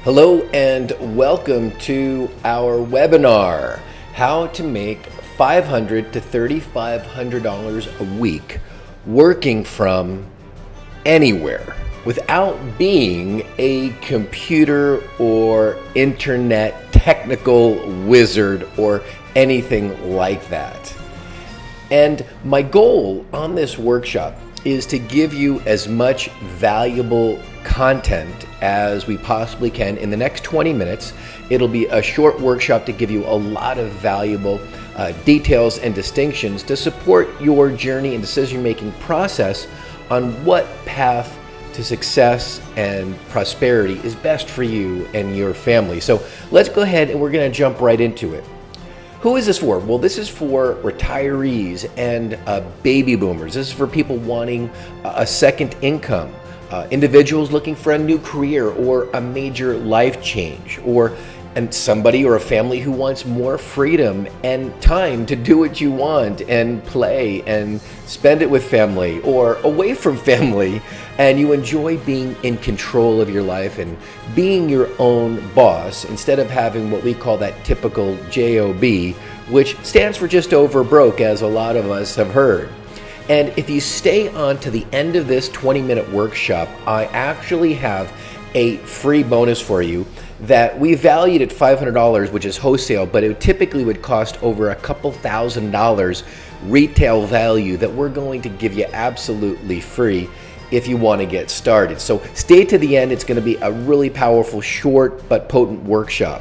Hello and welcome to our webinar, How to Make $500 to $3,500 a week working from anywhere without being a computer or internet technical wizard or anything like that. And my goal on this workshop is to give you as much valuable content as we possibly can in the next 20 minutes. It'll be a short workshop to give you a lot of valuable details and distinctions to support your journey and decision-making process on what path to success and prosperity is best for you and your family. So let's go ahead and we're going to jump right into it. Who is this for? Well, this is for retirees and baby boomers. This is for people wanting a second income, individuals looking for a new career or a major life change, and somebody or a family who wants more freedom and time to do what you want and play and spend it with family or away from family, and you enjoy being in control of your life and being your own boss instead of having what we call that typical JOB, which stands for just over broke, as a lot of us have heard. And if you stay on to the end of this 20-minute workshop, I actually have a free bonus for you that we valued at $500, which is wholesale, but it typically would cost over a couple $1,000s retail value that we're going to give you absolutely free if you want to get started. So stay to the end. It's going to be a really powerful, short but potent workshop.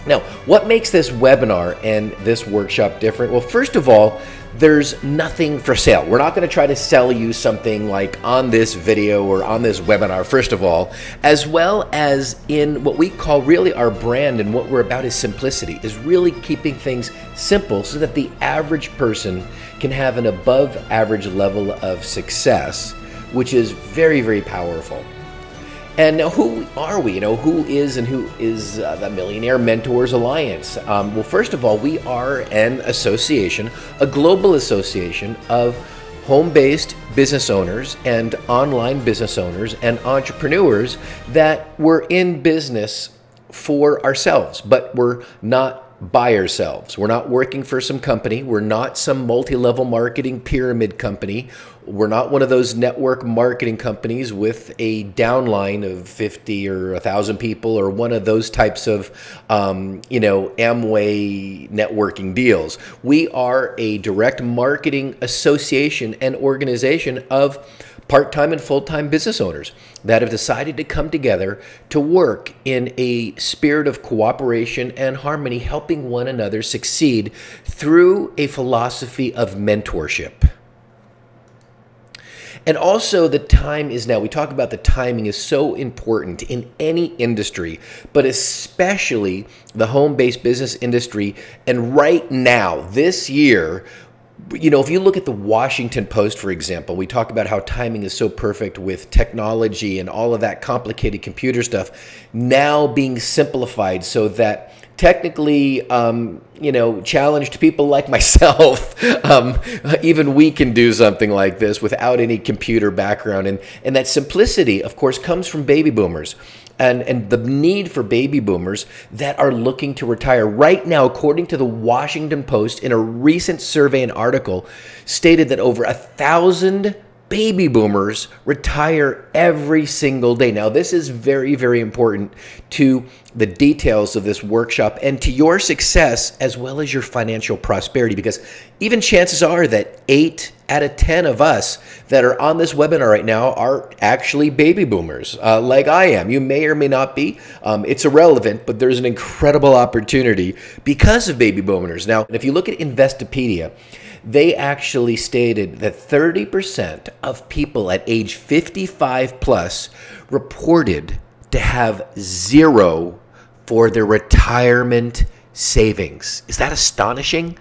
Now, what makes this webinar and this workshop different? Well, first of all, there's nothing for sale. We're not going to try to sell you something like on this video or on this webinar, first of all, as well as in what we call really our brand, and what we're about is simplicity, is really keeping things simple so that the average person can have an above average level of success, which is very, very powerful. And now, who are we? Who is the Millionaire Mentors Alliance? Well, first of all, we are an association, a global association of home-based business owners and online business owners and entrepreneurs that we're in business for ourselves, but we're not by ourselves. We're not working for some company. We're not some multi-level marketing pyramid company. We're not one of those network marketing companies with a downline of 50 or 1,000 people, or one of those types of, Amway networking deals. We are a direct marketing association and organization of part-time and full-time business owners that have decided to come together to work in a spirit of cooperation and harmony, helping one another succeed through a philosophy of mentorship. And also, the time is now. We talk about the timing is so important in any industry, but especially the home-based business industry. And right now, this year, if you look at the Washington Post, for example, we talk about how timing is so perfect with technology and all of that complicated computer stuff now being simplified so that technically, challenged people like myself, even we can do something like this without any computer background. And that simplicity, of course, comes from baby boomers. And the need for baby boomers that are looking to retire right now, according to the Washington Post, in a recent survey and article, stated that over 1,000 baby boomers retire every single day. Now, this is very, very important to the details of this workshop and to your success as well as your financial prosperity, because even chances are that 8 out of 10 of us that are on this webinar right now are actually baby boomers, like I am. You may or may not be. It's irrelevant, but there's an incredible opportunity because of baby boomers. Now, if you look at Investopedia, they actually stated that 30% of people at age 55 plus reported to have zero for their retirement savings. Is that astonishing?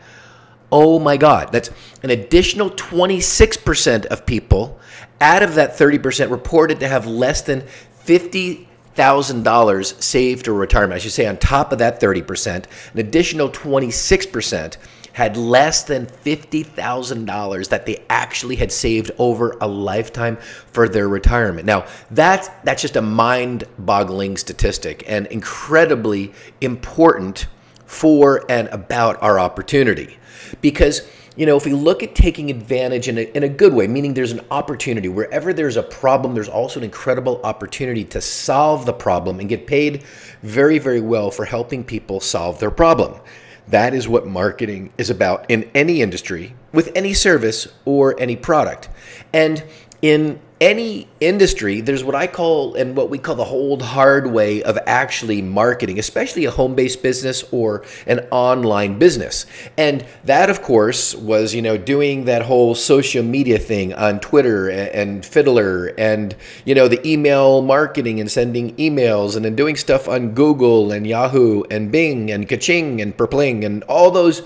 Oh my God, that's an additional 26% of people out of that 30% reported to have less than $50,000 saved for retirement. I should say on top of that 30%, an additional 26% had less than $50,000 that they actually had saved over a lifetime for their retirement. Now, that's just a mind-boggling statistic and incredibly important for and about our opportunity. Because, if we look at taking advantage in a good way, meaning there's an opportunity, wherever there's a problem, there's also an incredible opportunity to solve the problem and get paid very, very well for helping people solve their problem. That is what marketing is about in any industry, with any service or any product. And in any industry, there's what I call and what we call the hold hard way of actually marketing, especially a home-based business or an online business. And that, of course, was, doing that whole social media thing on Twitter and Fiddler and, the email marketing and sending emails and then doing stuff on Google and Yahoo and Bing and Kaching and Perpling and all those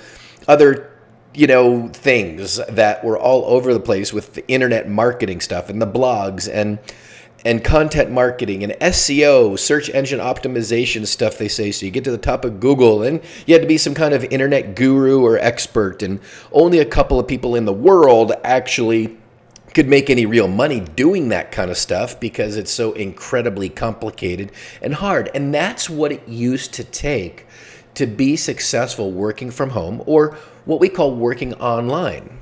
other things that were all over the place with the internet marketing stuff and the blogs and content marketing and SEO, search engine optimization stuff, they say. So you get to the top of Google and you had to be some kind of internet guru or expert, and only a couple of people in the world actually could make any real money doing that kind of stuff because it's so incredibly complicated and hard. And that's what it used to take to be successful working from home, or what we call working online.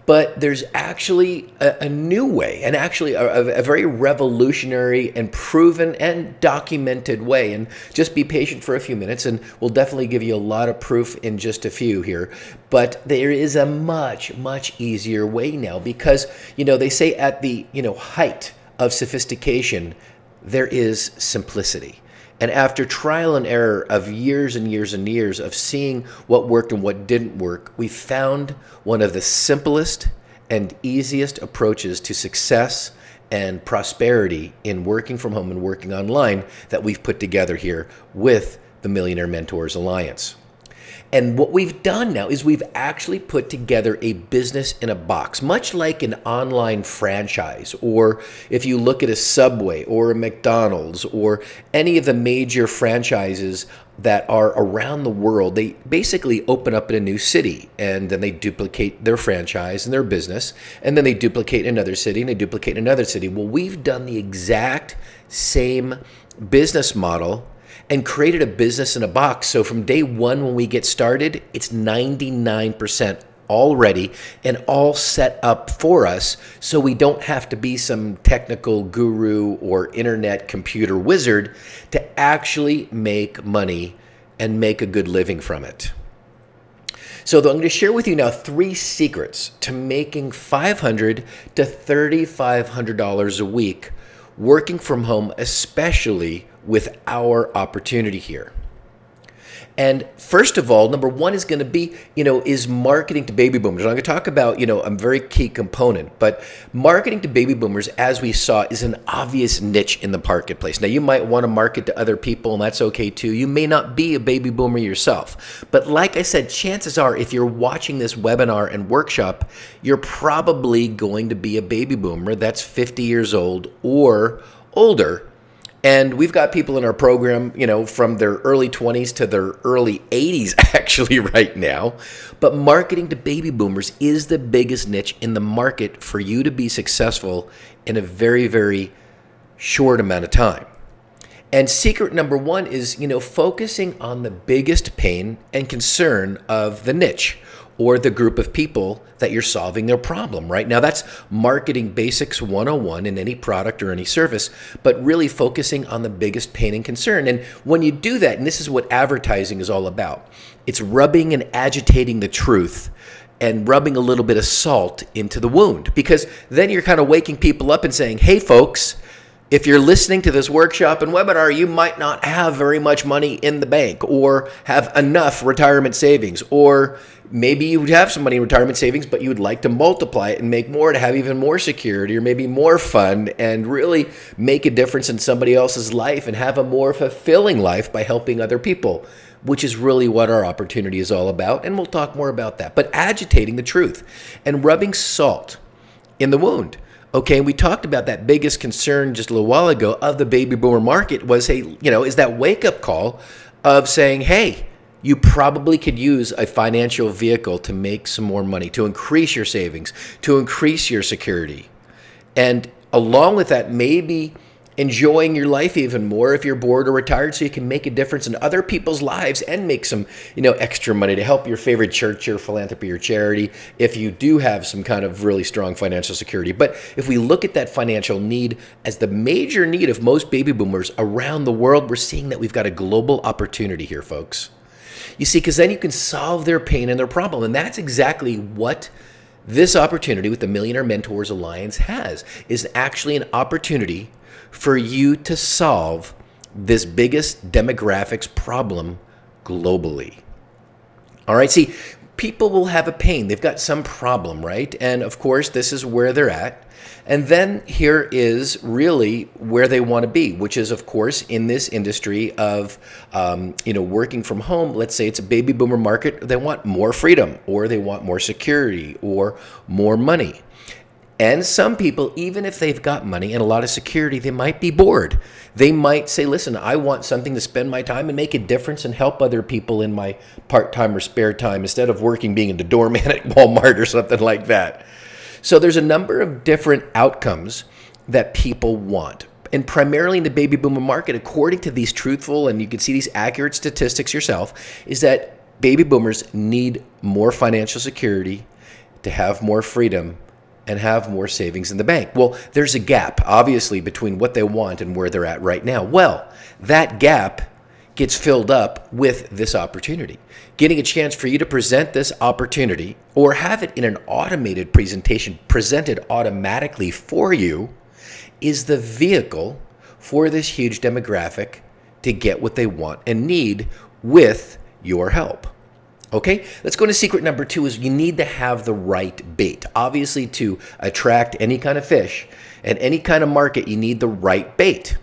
But there's actually a new way, and actually a very revolutionary and proven and documented way. And just be patient for a few minutes, and we'll definitely give you a lot of proof in just a few here. But there is a much, much easier way now, because, they say at the, height of sophistication, there is simplicity. And after trial and error of years and years and years of seeing what worked and what didn't work, we found one of the simplest and easiest approaches to success and prosperity in working from home and working online that we've put together here with the Millionaire Mentors Alliance. And what we've done now is we've actually put together a business in a box, much like an online franchise, or if you look at a Subway or a McDonald's or any of the major franchises that are around the world. They basically open up in a new city, and then they duplicate their franchise and their business, and then they duplicate another city and they duplicate another city. Well, we've done the exact same business model and created a business in a box. So from day one when we get started, it's 99% all ready and all set up for us, so we don't have to be some technical guru or internet computer wizard to actually make money and make a good living from it. So I'm going to share with you now 3 secrets to making $500 to $3,500 a week working from home, especially with our opportunity here. And first of all, number one is going to be, is marketing to baby boomers. I'm going to talk about, a very key component, but marketing to baby boomers, as we saw, is an obvious niche in the marketplace. Now, you might want to market to other people, and that's okay too. You may not be a baby boomer yourself, but like I said, chances are if you're watching this webinar and workshop, you're probably going to be a baby boomer that's 50 years old or older. And we've got people in our program, from their early 20s to their early 80s actually right now. But marketing to baby boomers is the biggest niche in the market for you to be successful in a very, very short amount of time. And secret number one is, focusing on the biggest pain and concern of the niche or the group of people that you're solving their problem. Right now, that's marketing basics 101 in any product or any service, but really focusing on the biggest pain and concern. And when you do that, and this is what advertising is all about, it's rubbing and agitating the truth and rubbing a little bit of salt into the wound, because then you're kind of waking people up and saying, hey folks, if you're listening to this workshop and webinar, you might not have very much money in the bank or have enough retirement savings, or maybe you would have some money in retirement savings, but you would like to multiply it and make more to have even more security or maybe more fun and really make a difference in somebody else's life and have a more fulfilling life by helping other people, which is really what our opportunity is all about. And we'll talk more about that. But agitating the truth and rubbing salt in the wound. Okay, we talked about that biggest concern just a little while ago of the baby boomer market was, hey, is that wake-up call of saying, hey, you probably could use a financial vehicle to make some more money, to increase your savings, to increase your security. And along with that, maybe enjoying your life even more if you're bored or retired, so you can make a difference in other people's lives and make some, extra money to help your favorite church or philanthropy or charity if you do have some kind of really strong financial security. But if we look at that financial need as the major need of most baby boomers around the world, we're seeing that we've got a global opportunity here, folks. You see, because then you can solve their pain and their problem. And that's exactly what this opportunity with the Millionaire Mentors Alliance is actually an opportunity for you to solve this biggest demographics problem globally. All right, see, people will have a pain. They've got some problem, right? And of course, this is where they're at. And then here is really where they want to be, which is, of course, in this industry of, working from home. Let's say it's a baby boomer market. They want more freedom, or they want more security, or more money. And some people, even if they've got money and a lot of security, they might be bored. They might say, listen, I want something to spend my time and make a difference and help other people in my part-time or spare time instead of being the doorman at Walmart or something like that. So there's a number of different outcomes that people want. And primarily in the baby boomer market, according to these truthful, and you can see these accurate statistics yourself, is that baby boomers need more financial security to have more freedom and have more savings in the bank. Well, there's a gap, obviously, between what they want and where they're at right now. Well, that gap gets filled up with this opportunity. Getting a chance for you to present this opportunity or have it in an automated presentation presented automatically for you is the vehicle for this huge demographic to get what they want and need with your help. Okay, let's go to secret number 2 is you need to have the right bait. Obviously, to attract any kind of fish and any kind of market, you need the right bait.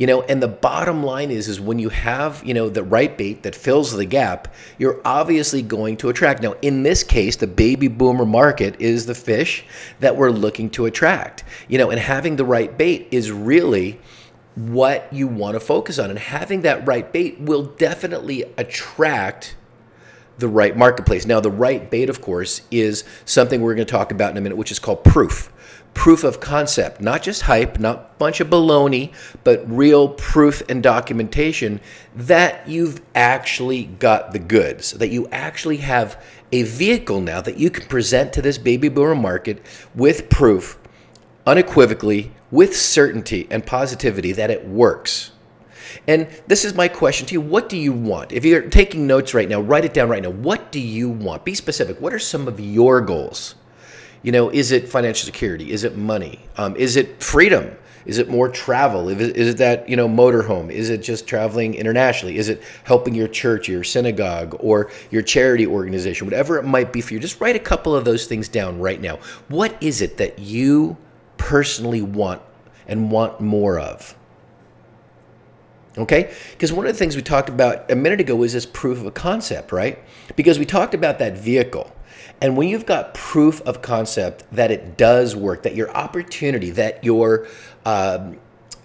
And the bottom line is when you have, the right bait that fills the gap, you're obviously going to attract. Now, in this case, the baby boomer market is the fish that we're looking to attract. And having the right bait is really what you want to focus on. And having that right bait will definitely attract the right marketplace. Now, the right bait, of course, is something we're going to talk about in a minute, which is called proof. Proof of concept, not just hype, not a bunch of baloney, but real proof and documentation that you've actually got the goods, that you actually have a vehicle now that you can present to this baby boomer market with proof, unequivocally, with certainty and positivity that it works. And this is my question to you. What do you want? If you're taking notes right now, write it down right now. What do you want? Be specific. What are some of your goals? Is it financial security? Is it money? Is it freedom? Is it more travel? Is it that, motorhome? Is it just traveling internationally? Is it helping your church, your synagogue, or your charity organization? Whatever it might be for you, just write a couple of those things down right now. What is it that you personally want and want more of? Okay? Because one of the things we talked about a minute ago was this proof of a concept, right? Because we talked about that vehicle. And when you've got proof of concept that it does work, that your opportunity, that your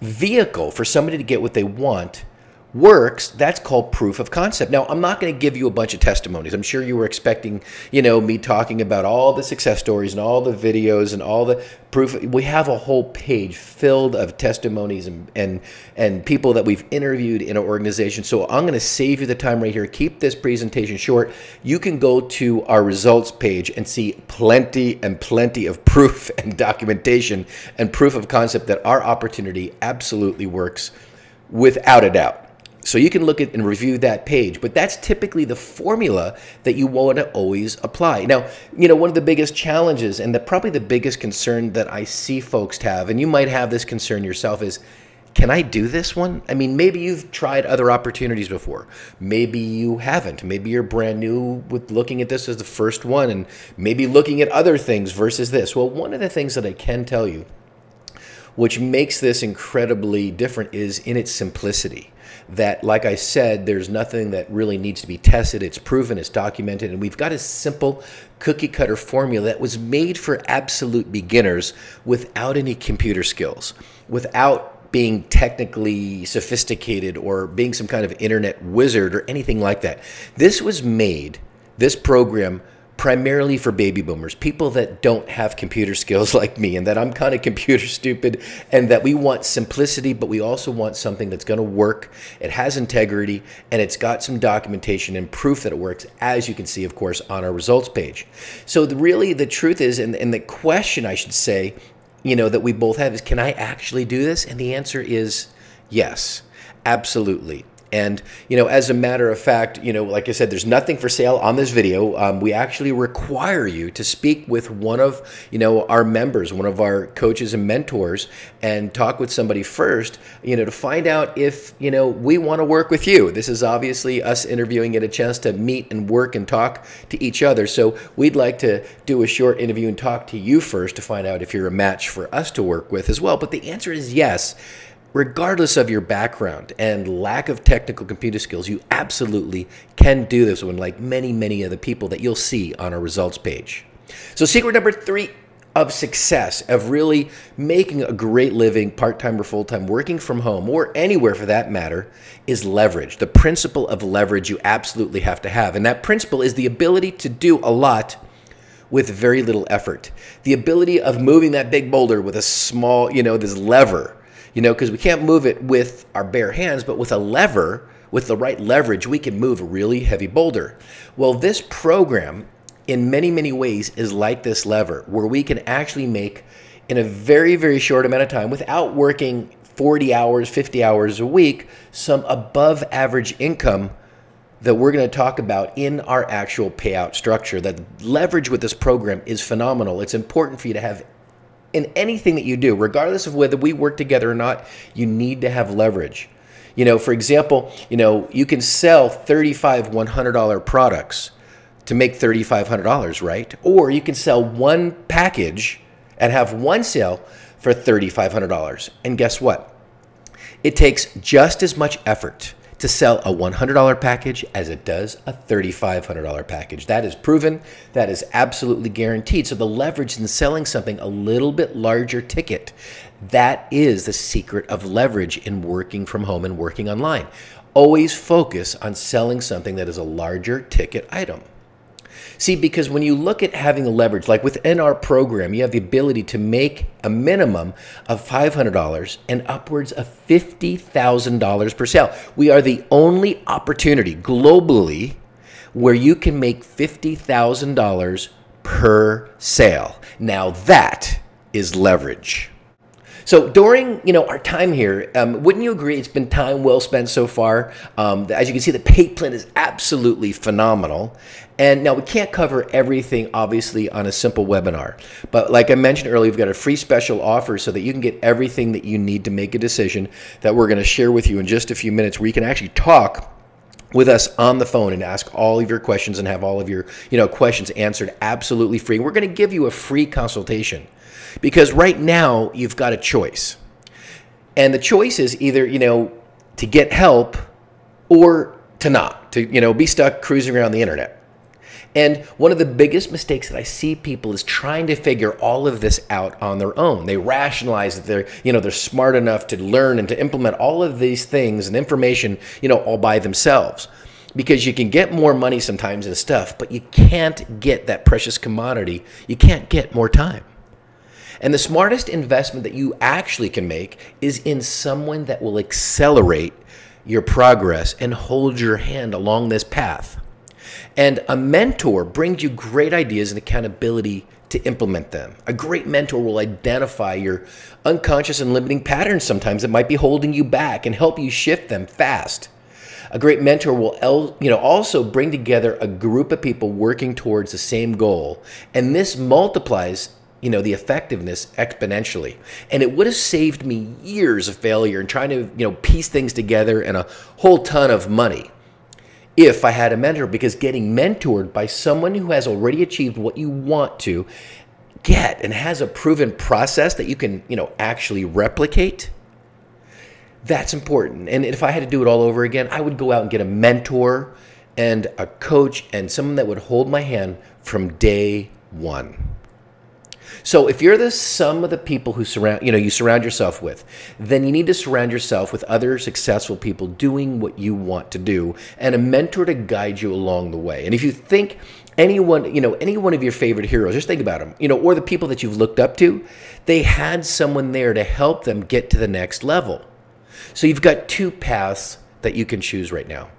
vehicle for somebody to get what they want works, that's called proof of concept. Now, I'm not going to give you a bunch of testimonies. I'm sure you were expecting, me talking about all the success stories and all the videos and all the proof. We have a whole page filled of testimonies and people that we've interviewed in our organization. So I'm going to save you the time right here. Keep this presentation short. You can go to our results page and see plenty and plenty of proof and documentation and proof of concept that our opportunity absolutely works without a doubt. So you can look at and review that page, but that's typically the formula that you want to always apply. Now, one of the biggest challenges and probably the biggest concern that I see folks have, and you might have this concern yourself, is, can I do this one? I mean, maybe you've tried other opportunities before. Maybe you haven't. Maybe you're brand new with looking at this as the first one and maybe looking at other things versus this. Well, one of the things that I can tell you, which makes this incredibly different, is in its simplicity. That, like I said, there's nothing that really needs to be tested. It's proven, it's documented, and we've got a simple cookie cutter formula that was made for absolute beginners without any computer skills, without being technically sophisticated or being some kind of internet wizard or anything like that. This was made, this program, primarily for baby boomers, people that don't have computer skills like me, and that I'm kind of computer stupid, and that we want simplicity, but we also want something that's going to work. It has integrity, and it's got some documentation and proof that it works, as you can see, of course, on our results page. So really the truth is, and the question I should say, that we both have is, can I actually do this? And the answer is yes, absolutely. And, as a matter of fact, like I said, there's nothing for sale on this video. We actually require you to speak with one of, our members, one of our coaches and mentors, and talk with somebody first, to find out if, we want to work with you. This is obviously us interviewing, get a chance to meet and work and talk to each other. So we'd like to do a short interview and talk to you first to find out if you're a match for us to work with as well. But the answer is yes. Regardless of your background and lack of technical computer skills, you absolutely can do this one, like many, many of the people that you'll see on our results page. So secret number 3 of success, of really making a great living, part-time or full-time, working from home, or anywhere for that matter, is leverage. The principle of leverage you absolutely have to have. And that principle is the ability to do a lot with very little effort. The ability of moving that big boulder with a small, this lever. Because we can't move it with our bare hands, but with a lever, with the right leverage, we can move a really heavy boulder. Well, this program, in many, many ways, is like this lever, where we can actually make, in a very, very short amount of time, without working 40 hours, 50 hours a week, some above average income that we're going to talk about in our actual payout structure. That leverage with this program is phenomenal. It's important for you to have in anything that you do, regardless of whether we work together or not. You need to have leverage. For example, you can sell $35 $100 products to make $3,500, right? Or you can sell one package and have one sale for $3,500. And guess what? It takes just as much effort to sell a $100 package as it does a $3,500 package. That is proven. That is absolutely guaranteed. So the leverage in selling something a little bit larger ticket, that is the secret of leverage in working from home and working online. Always focus on selling something that is a larger ticket item. See, because when you look at having a leverage, like within our program, you have the ability to make a minimum of $500 and upwards of $50,000 per sale. We are the only opportunity globally where you can make $50,000 per sale. Now that is leverage. So during our time here, wouldn't you agree it's been time well spent so far? As you can see, the pay plan is absolutely phenomenal. And now we can't cover everything, obviously, on a simple webinar. But like I mentioned earlier, we've got a free special offer so that you can get everything that you need to make a decision that we're going to share with you in just a few minutes, where you can actually talk with us on the phone and ask all of your questions and have all of your questions answered absolutely free. We're going to give you a free consultation. Because right now, you've got a choice. And the choice is either, to get help or to not, to, be stuck cruising around the internet. And one of the biggest mistakes that I see people is trying to figure all of this out on their own. They rationalize that they're smart enough to learn and to implement all of these things and information, all by themselves. Because you can get more money sometimes and stuff, but you can't get that precious commodity. You can't get more time. And the smartest investment that you actually can make is in someone that will accelerate your progress and hold your hand along this path. And a mentor brings you great ideas and accountability to implement them. A great mentor will identify your unconscious and limiting patterns sometimes that might be holding you back and help you shift them fast. A great mentor will also bring together a group of people working towards the same goal. And this multiplies the effectiveness exponentially. And it would have saved me years of failure and trying to, piece things together and a whole ton of money if I had a mentor, because getting mentored by someone who has already achieved what you want to get and has a proven process that you can, actually replicate, that's important. And if I had to do it all over again, I would go out and get a mentor and a coach and someone that would hold my hand from day one. So if you're the sum of the people who you surround yourself with, then you need to surround yourself with other successful people doing what you want to do and a mentor to guide you along the way. And if you think any one of your favorite heroes, just think about them, or the people that you've looked up to, they had someone there to help them get to the next level. So you've got two paths that you can choose right now.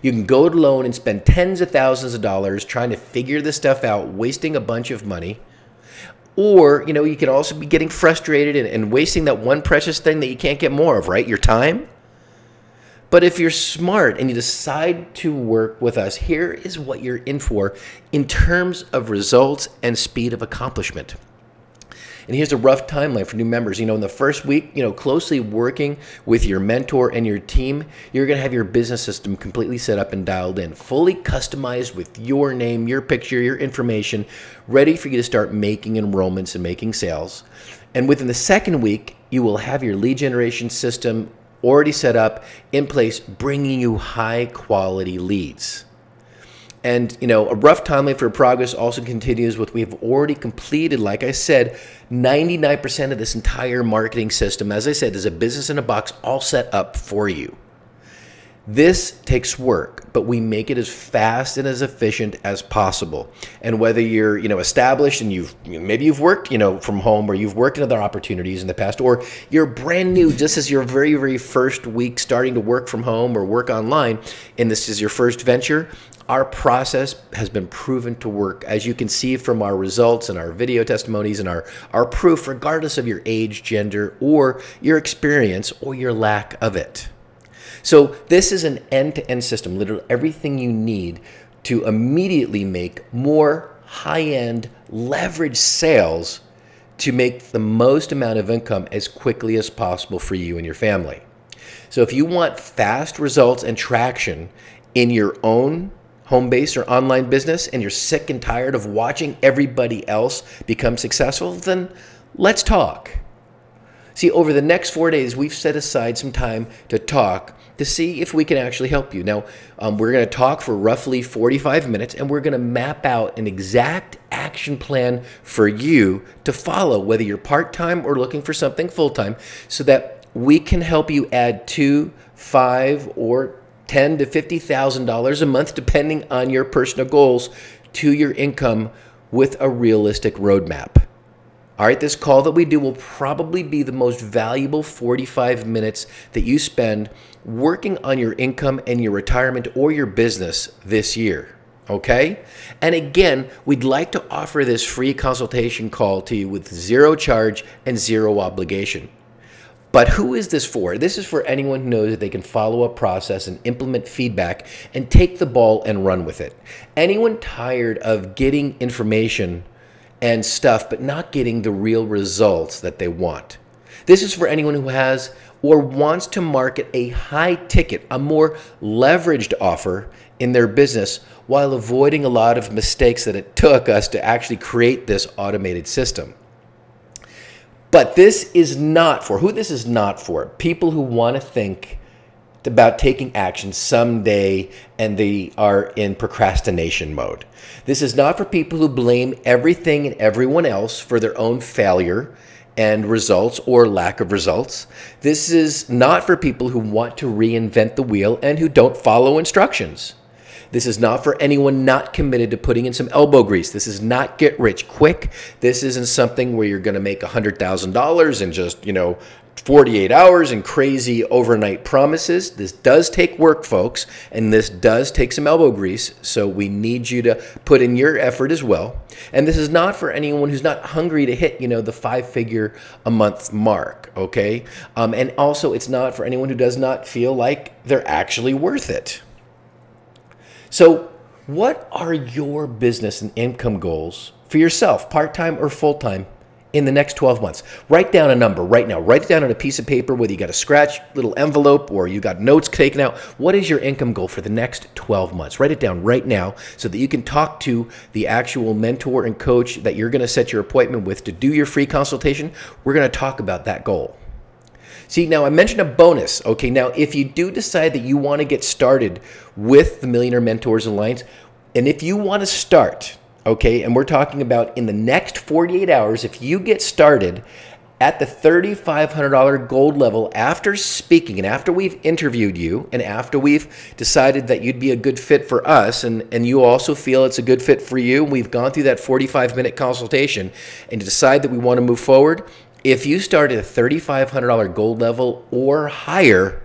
You can go it alone and spend tens of thousands of dollars trying to figure this stuff out, wasting a bunch of money. Or, you could also be getting frustrated and wasting that one precious thing that you can't get more of, right? Your time. But if you're smart and you decide to work with us, here is what you're in for in terms of results and speed of accomplishment. And here's a rough timeline for new members. In the first week, closely working with your mentor and your team, you're going to have your business system completely set up and dialed in, fully customized with your name, your picture, your information, ready for you to start making enrollments and making sales. And within the second week, you will have your lead generation system already set up in place, bringing you high quality leads. And, a rough timeline for progress also continues with we've already completed, like I said, 99% of this entire marketing system. As I said, is a business in a box all set up for you. This takes work, but we make it as fast and as efficient as possible. And whether you're, established and maybe you've worked, from home, or you've worked in other opportunities in the past, or you're brand new, just as your very, very first week starting to work from home or work online, and this is your first venture, our process has been proven to work, as you can see from our results and our video testimonies and our proof, regardless of your age, gender, or your experience or your lack of it. So this is an end-to-end system, literally everything you need to immediately make more high-end leverage sales to make the most amount of income as quickly as possible for you and your family. So if you want fast results and traction in your own home base or online business, and you're sick and tired of watching everybody else become successful, then let's talk. See, over the next 4 days, we've set aside some time to talk to see if we can actually help you. Now, we're going to talk for roughly 45 minutes, and we're going to map out an exact action plan for you to follow, whether you're part-time or looking for something full-time, so that we can help you add $2, $5, or $10,000 to $50,000 a month, depending on your personal goals, to your income with a realistic roadmap. All right, this call that we do will probably be the most valuable 45 minutes that you spend working on your income and your retirement or your business this year. Okay? And again, we'd like to offer this free consultation call to you with zero charge and zero obligation. But who is this for? This is for anyone who knows that they can follow a process and implement feedback and take the ball and run with it. Anyone tired of getting information and stuff but not getting the real results that they want. This is for anyone who has or wants to market a high ticket, a more leveraged offer in their business while avoiding a lot of mistakes that it took us to actually create this automated system. But this is not for, who this is not for, people who want to think about taking action someday and they are in procrastination mode. This is not for people who blame everything and everyone else for their own failure and results or lack of results. This is not for people who want to reinvent the wheel and who don't follow instructions. This is not for anyone not committed to putting in some elbow grease. This is not get rich quick. This isn't something where you're going to make $100,000 in just, 48 hours and crazy overnight promises. This does take work, folks, and this does take some elbow grease. So we need you to put in your effort as well. And this is not for anyone who's not hungry to hit, the 5-figure a month mark, okay? And also it's not for anyone who does not feel like they're actually worth it. So what are your business and income goals for yourself, part-time or full-time, in the next 12 months? Write down a number right now. Write it down on a piece of paper, whether you got a scratch little envelope or you got notes taken out. What is your income goal for the next 12 months? Write it down right now so that you can talk to the actual mentor and coach that you're going to set your appointment with to do your free consultation. We're going to talk about that goal. See, now I mentioned a bonus. Okay, now if you do decide that you want to get started with the Millionaire Mentors Alliance, and if you want to start Okay, and we're talking about in the next 48 hours, if you get started at the $3,500 gold level after speaking and after we've interviewed you and after we've decided that you'd be a good fit for us and you also feel it's a good fit for you, we've gone through that 45-minute consultation and decide that we want to move forward, if you start at a $3,500 gold level or higher,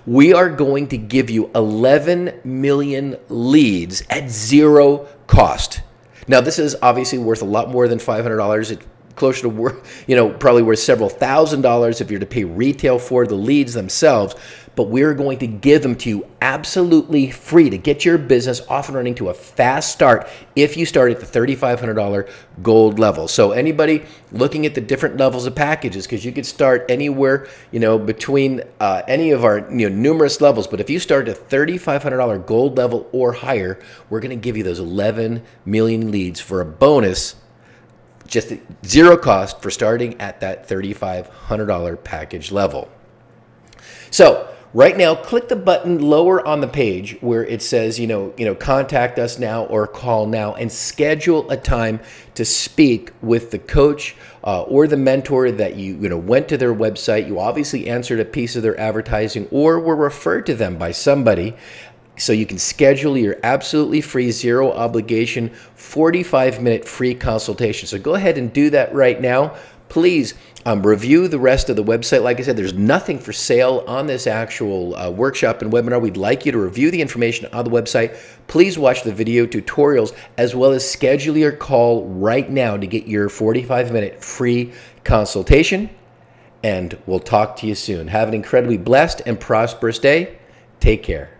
we are going to give you 11 million leads at zero cost. Now, this is obviously worth a lot more than $500. It's closer to, probably worth several $1,000s if you're to pay retail for the leads themselves. But we're going to give them to you absolutely free to get your business off and running to a fast start if you start at the $3,500 gold level. So anybody looking at the different levels of packages, because you could start anywhere, between any of our numerous levels. But if you start at $3,500 gold level or higher, we're going to give you those 11 million leads for a bonus, just at zero cost for starting at that $3,500 package level. So right now, click the button lower on the page where it says, contact us now or call now and schedule a time to speak with the coach or the mentor that you went to their website. You obviously answered a piece of their advertising or were referred to them by somebody. So you can schedule your absolutely free, zero obligation, 45-minute free consultation. So go ahead and do that right now. Please review the rest of the website. Like I said, there's nothing for sale on this actual workshop and webinar. We'd like you to review the information on the website. Please watch the video tutorials as well as schedule your call right now to get your 45-minute free consultation. And we'll talk to you soon. Have an incredibly blessed and prosperous day. Take care.